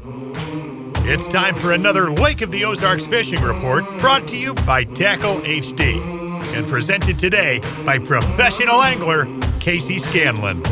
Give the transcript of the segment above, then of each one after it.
It's time for another Lake of the Ozarks fishing report brought to you by Tackle HD and presented today by professional angler Casey Scanlon.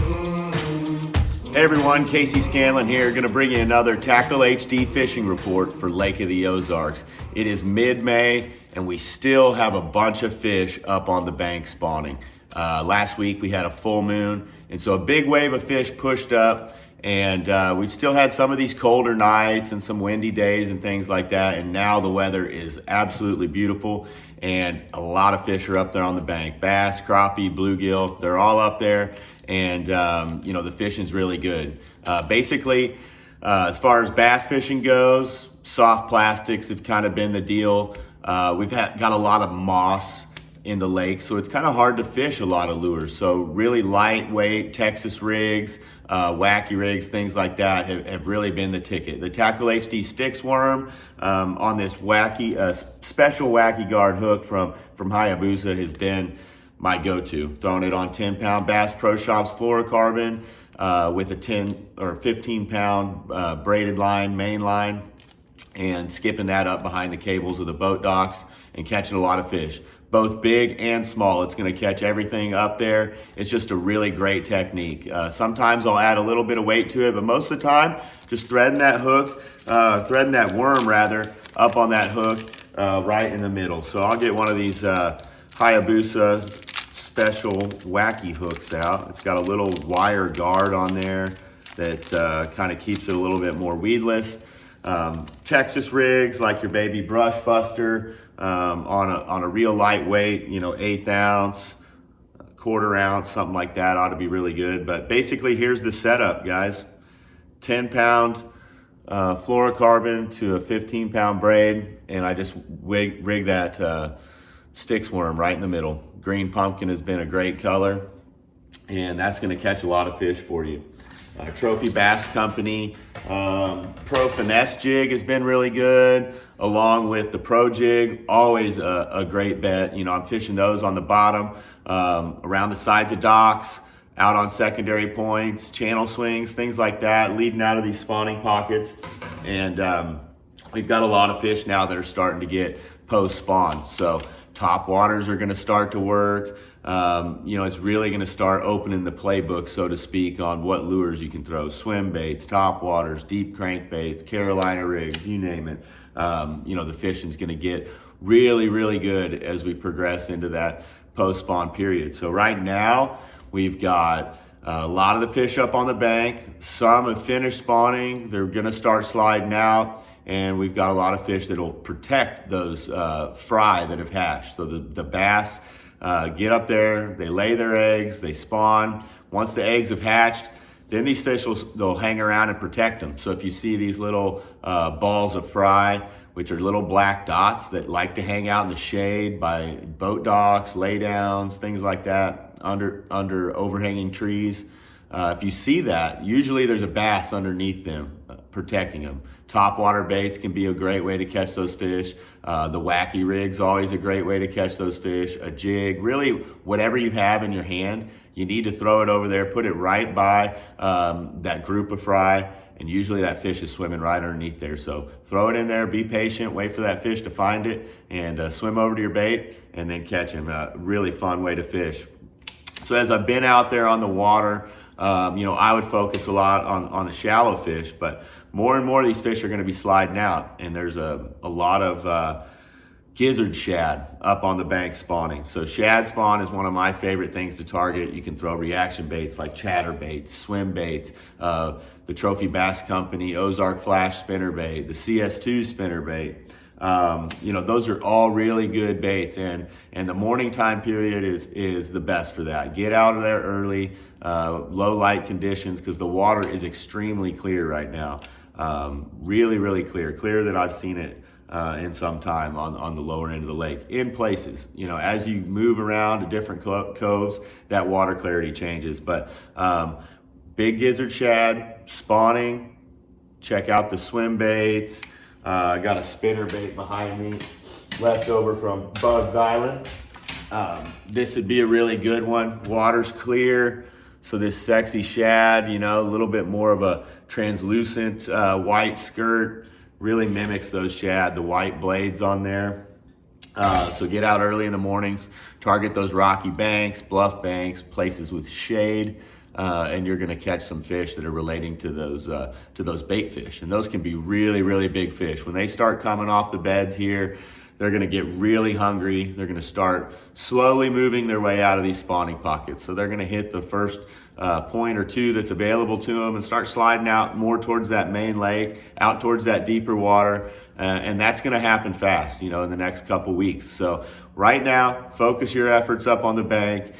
Hey everyone, Casey Scanlon here, going to bring you another Tackle HD fishing report for Lake of the Ozarks. It is mid-May and we still have a bunch of fish up on the bank spawning. Last week we had a full moon, and so a big wave of fish pushed up, and we've still had some of these colder nights and some windy days and things like that, and now the weather is absolutely beautiful and a lot of fish are up there on the bank. Bass, crappie, bluegill, they're all up there, and the fishing's really good. Basically, as far as bass fishing goes, soft plastics have kind of been the deal. We've got a lot of moss in the lake, so it's kind of hard to fish a lot of lures. So really lightweight Texas rigs, wacky rigs, things like that have really been the ticket. The Tackle HD Sticks worm on this special wacky guard hook from Hayabusa has been my go-to. Throwing it on 10-pound Bass Pro Shops fluorocarbon with a 10 or 15-pound braided line, main line, and skipping that up behind the cables of the boat docks and catching a lot of fish, both big and small. It's going to catch everything up there. It's just a really great technique. Sometimes I'll add a little bit of weight to it, but most of the time, just threading that worm up on that hook right in the middle. So I'll get one of these Hayabusa special wacky hooks out. It's got a little wire guard on there that kind of keeps it a little bit more weedless. Texas rigs like your baby brush buster on a real lightweight, 1/8 ounce, 1/4 ounce, something like that ought to be really good. But basically here's the setup, guys. 10-pound fluorocarbon to a 15-pound braid, and I just rig that sticks worm right in the middle. Green pumpkin has been a great color, and that's going to catch a lot of fish for you. Trophy Bass Company Pro Finesse jig has been really good, along with the Pro jig, always a great bet. I'm fishing those on the bottom, around the sides of docks, out on secondary points, channel swings, things like that, leading out of these spawning pockets. And we've got a lot of fish now that are starting to get post-spawn. So top waters are going to start to work. It's really going to start opening the playbook, so to speak, on what lures you can throw. Swim baits, top waters, deep crankbaits, Carolina rigs, you name it. The fishing's going to get really, really good as we progress into that post-spawn period. So right now, we've got a lot of the fish up on the bank. Some have finished spawning. They're going to start sliding out. And we've got a lot of fish that'll protect those fry that have hatched. So the bass get up there, they lay their eggs, they spawn. Once the eggs have hatched, then these fish they'll hang around and protect them. So if you see these little balls of fry, which are little black dots that like to hang out in the shade by boat docks, laydowns, things like that, under overhanging trees. If you see that, usually there's a bass underneath them protecting them. Top water baits can be a great way to catch those fish. The wacky rig's always a great way to catch those fish. A jig, really whatever you have in your hand, you need to throw it over there, put it right by that group of fry, and usually that fish is swimming right underneath there. So throw it in there, be patient, wait for that fish to find it, and swim over to your bait and then catch him. Really fun way to fish. So as I've been out there on the water, I would focus a lot on the shallow fish, but more and more of these fish are going to be sliding out, and there's a lot of gizzard shad up on the bank spawning. So shad spawn is one of my favorite things to target. You can throw reaction baits like chatter baits, swim baits, the Trophy Bass Company Ozark Flash spinner bait, the CS2 spinner bait. Those are all really good baits, and the morning time period is the best for that. Get out of there early, low light conditions, because the water is extremely clear right now. Really, really clearer than I've seen it in some time on the lower end of the lake. In places, as you move around to different coves, that water clarity changes. But big gizzard shad spawning. Check out the swim baits. I got a spinner bait behind me, left over from Bugs Island. This would be a really good one. Water's clear, so this sexy shad, a little bit more of a translucent white skirt. Really mimics those shad, the white blades on there. So get out early in the mornings, target those rocky banks, bluff banks, places with shade, and you're going to catch some fish that are relating to those bait fish. And those can be really, really big fish. When they start coming off the beds here, they're going to get really hungry. They're going to start slowly moving their way out of these spawning pockets. So they're going to hit the first point or two that's available to them and start sliding out more towards that main lake, out towards that deeper water. And that's going to happen fast, in the next couple weeks. So right now, focus your efforts up on the bank.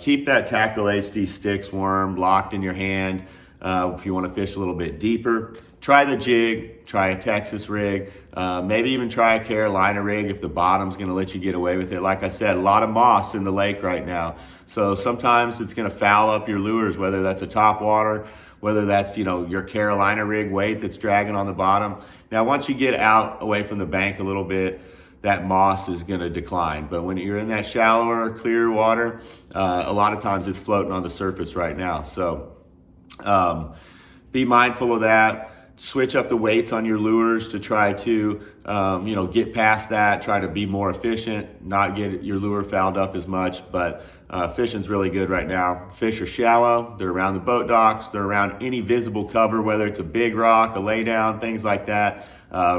Keep that Tackle HD Sticks worm locked in your hand. If you want to fish a little bit deeper, try the jig, try a Texas rig, maybe even try a Carolina rig if the bottom's going to let you get away with it. Like I said, a lot of moss in the lake right now. So sometimes it's going to foul up your lures, whether that's a top water, whether that's, your Carolina rig weight that's dragging on the bottom. Now, once you get out away from the bank a little bit, that moss is going to decline. But when you're in that shallower, clear water, a lot of times it's floating on the surface right now. So be mindful of that. Switch up the weights on your lures to try to, get past that, try to be more efficient, not get your lure fouled up as much. But fishing's really good right now. Fish are shallow, they're around the boat docks, they're around any visible cover, whether it's a big rock, a laydown, things like that,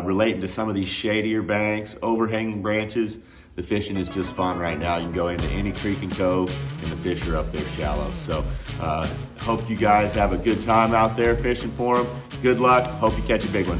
relating to some of these shadier banks, overhanging branches. The fishing is just fun right now. You can go into any creek and cove and the fish are up there shallow. So hope you guys have a good time out there fishing for them. Good luck. Hope you catch a big one.